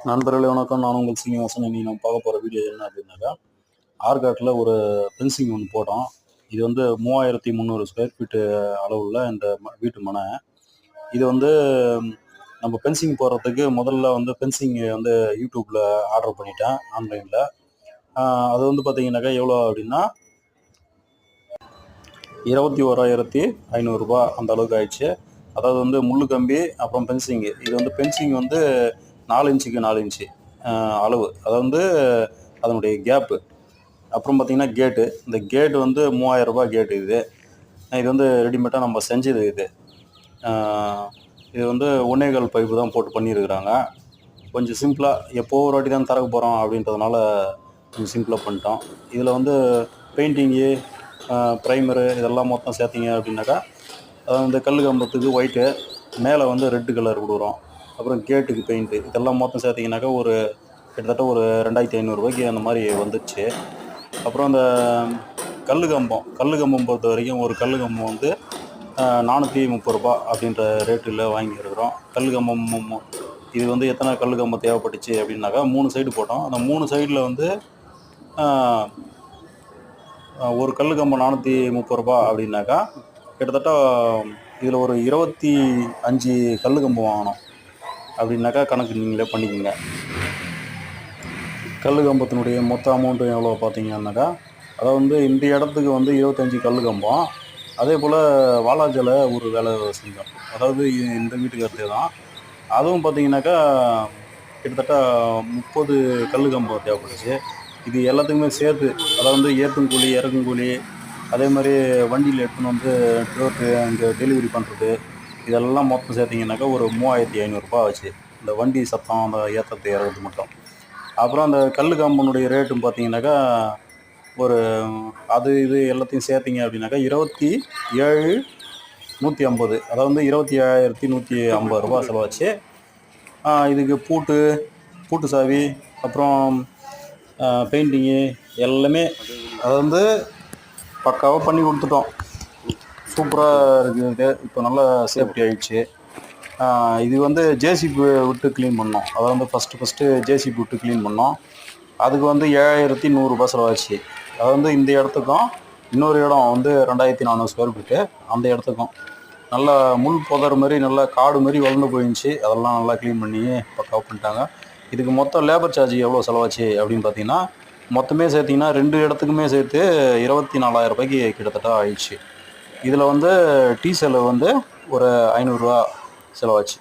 நண்பர்களே வணக்கம். நான் உங்கள் சீனிவாசன். இன்னைக்கு நம்ம பார்க்க போகிற வீடியோ என்ன அப்படின்னாக்கா, ஆற்காட்டில் ஒரு ஃபென்சிங் ஒன்று போட்டோம். இது வந்து 3300 ஸ்கொயர் ஃபீட்டு அளவுள்ள இந்த வீட்டு மனை. இது வந்து நம்ம ஃபென்சிங் போடுறதுக்கு முதல்ல வந்து ஃபென்சிங் வந்து யூடியூப்பில் ஆர்டர் பண்ணிட்டேன் ஆன்லைனில். அது வந்து பார்த்தீங்கன்னாக்கா எவ்வளோ அப்படின்னா 21,500 அந்த அளவுக்கு ஆயிடுச்சு. அதாவது வந்து முள்ளு கம்பி அப்புறம் ஃபென்சிங்கு. இது வந்து ஃபென்சிங் வந்து 4 இன்ச்சுக்கு 4 இன்ச்சு அளவு, அதாவது வந்து அதனுடைய கேப்பு. அப்புறம் பார்த்தீங்கன்னா கேட்டு, இந்த கேட்டு வந்து 3000 கேட்டு. இது வந்து ரெடிமேடாக நம்ம செஞ்சது. இது வந்து 1.25 பைப்பு தான் போட்டு பண்ணியிருக்கிறாங்க. கொஞ்சம் சிம்பிளாக, எப்போ ஒரு வாட்டி தான் திறக்க போகிறோம் அப்படின்றதுனால கொஞ்சம் சிம்பிளாக பண்ணிட்டோம். இதில் வந்து பெயிண்டிங்கு, ப்ரைமரு இதெல்லாம் மொத்தம் சேர்த்திங்க அப்படின்னாக்கா, அதாவது இந்த கல் கம்பத்துக்கு ஒயிட்டு, மேலே வந்து ரெட்டு கலர் கொடுக்குறோம், அப்புறம் கேட்டுக்கு பெயிண்ட்டு, இதெல்லாம் மொத்தம் சேர்த்திங்கனாக்கா ஒரு கிட்டத்தட்ட ஒரு 2500 அந்த மாதிரி வந்துடுச்சு. அப்புறம் அந்த கல் கம்பம் பொறுத்த வரைக்கும் ஒரு கல் கம்பம் வந்து 430 அப்படின்ற ரேட்டில் வாங்கியிருக்கிறோம். கல் கம்பம் இது வந்து எத்தனை கல் கம்பம் தேவைப்பட்டுச்சு அப்படின்னாக்கா 3 சைடு போட்டோம். அந்த 3 சைடில் வந்து ஒரு கல் கம்பம் 430 அப்படின்னாக்கா கிட்டத்தட்ட இதில் ஒரு 25 கல் கம்பம் வாங்கணும் அப்படின்னாக்கா கணக்கு நீங்களே பண்ணிக்கோங்க. கல் கம்பத்தினுடைய மொத்த அமௌண்ட்டு எவ்வளோ பார்த்தீங்கன்னாக்கா, அதாவது வந்து இந்த இடத்துக்கு வந்து 25 கல் கம்பம். அதே போல் வாலாஜால ஒரு வேலை செஞ்சோம், அதாவது இந்த வீட்டுக்கு தான். அதுவும் பார்த்தீங்கன்னாக்கா கிட்டத்தட்ட 30 கல் கம்பம் தேவைப்படுச்சு. இது எல்லாத்துக்குமே சேர்த்து, அதாவது வந்து ஏற்றும் கூலி, இறக்கும் கூலி, அதே மாதிரி வண்டியில் எடுத்துன்னு வந்து இங்கே டெலிவரி பண்ணுறது, இதெல்லாம் மொத்தம் சேர்த்திங்கனாக்கா ஒரு 3500 ஆச்சு. இந்த வண்டி சத்தம், அந்த ஏற்றத்தை இறக்குறது மட்டும். அப்புறம் அந்த கல் காம்பனுடைய ரேட்டும் பார்த்தீங்கன்னாக்கா ஒரு இது எல்லாத்தையும் சேர்த்திங்க அப்படின்னாக்கா 27,150, அதாவது வந்து 27,150 செலவாச்சு. இதுக்கு பூட்டு சாவி, அப்புறம் பெயிண்டிங்கு எல்லாமே அதை வந்து பக்காவாக பண்ணி கொடுத்துட்டோம். சூப்பராக இருக்குது. இப்போ நல்லா சேஃப்டி ஆகிடுச்சு. இது வந்து ஜேசிபி விட்டு க்ளீன் பண்ணோம். அதாவது வந்து ஃபஸ்ட்டு ஜேசிபி விட்டு க்ளீன் பண்ணோம். அதுக்கு வந்து 7,100 செலவாச்சு. அதாவது வந்து இந்த இடத்துக்கும் இன்னொரு இடம் வந்து 2,400 ஸ்கொயர் ஃபீட்டு, அந்த இடத்துக்கும் நல்லா முள் புதர் மாதிரி நல்லா காடு மாதிரி வளர்ந்து போயிடுச்சு. அதெல்லாம் நல்லா க்ளீன் பண்ணி பக்காவாக பண்ணிட்டாங்க. இதுக்கு மொத்தம் லேபர் சார்ஜ் எவ்வளோ செலவாச்சு அப்படின்னு பார்த்தீங்கன்னா, மொத்தமே சேர்த்திங்கன்னா 2 இடத்துக்குமே சேர்த்து 24,000 கிட்டத்தட்ட ஆயிடுச்சு. இதில் வந்து டீ செலவு வந்து ஒரு 500 செலவாச்சு.